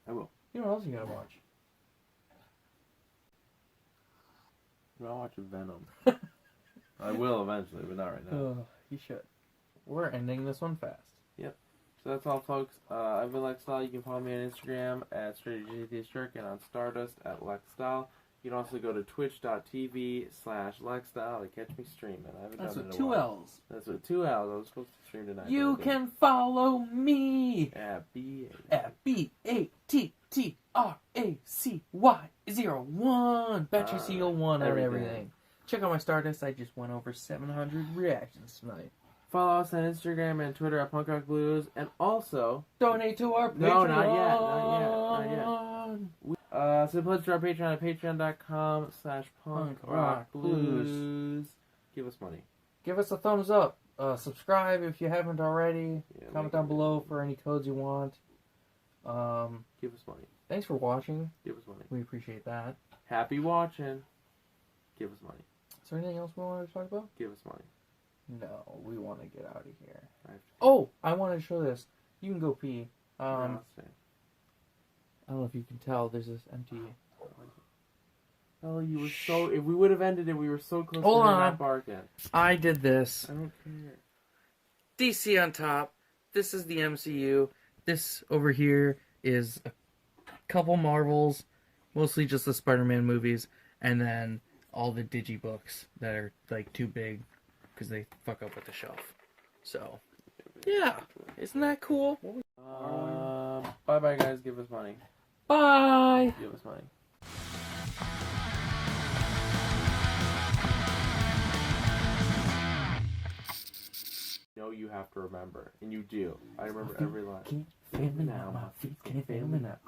Speaker 1: I will.
Speaker 2: You know what else you gotta watch?
Speaker 1: I'll watch Venom. I will eventually, but not right now.
Speaker 2: You should. We're ending this one fast.
Speaker 1: So that's all, folks. I've been Lexstyle. You can follow me on Instagram at StraightageAtheistJerk and on Stardust at Lexstyle. You can also go to twitch.tv/Lexstyle to catch me streaming. I haven't
Speaker 2: That's
Speaker 1: done it
Speaker 2: with
Speaker 1: in a
Speaker 2: 2
Speaker 1: while.
Speaker 2: L's.
Speaker 1: That's with 2 L's. I was supposed to stream tonight.
Speaker 2: You can follow me
Speaker 1: at BA.
Speaker 2: at BATTRACY01. Battersea01 on everything. Check out my Stardust. I just went over 700 reactions tonight.
Speaker 1: Follow us on Instagram and Twitter at Punk Rock Blues, and also
Speaker 2: Donate to our Patreon.
Speaker 1: No, not yet. So pledge to our Patreon at patreon.com/punkrockblues. Give us money.
Speaker 2: Give us a thumbs up. Subscribe if you haven't already.
Speaker 1: Yeah,
Speaker 2: Comment down below for any codes you want.
Speaker 1: Give us money.
Speaker 2: Thanks for watching.
Speaker 1: Give us money.
Speaker 2: We appreciate that.
Speaker 1: Happy watching. Give us money.
Speaker 2: Is there anything else we wanted to talk about?
Speaker 1: Give us money.
Speaker 2: No, we want to get out of here.
Speaker 1: I have to
Speaker 2: Oh, I wanted to show this. You can go pee.
Speaker 1: No,
Speaker 2: I don't know if you can tell. There's this empty. Ellie, you were so. If we would have ended it, we were so close
Speaker 3: Hold
Speaker 2: to her
Speaker 3: on.
Speaker 2: not barking.
Speaker 3: I did this.
Speaker 2: I don't care.
Speaker 3: DC on top. This is the MCU. This over here is a couple Marvels, mostly just the Spider-Man movies, and then all the digibooks that are like too big because they fuck up with the shelf. So, yeah, isn't that cool?
Speaker 2: Bye bye, guys. Give us money.
Speaker 3: Bye.
Speaker 1: Give us money. No, you have to remember, and you do. I remember every line.
Speaker 2: Keep feeling out, my feet keep feeling out.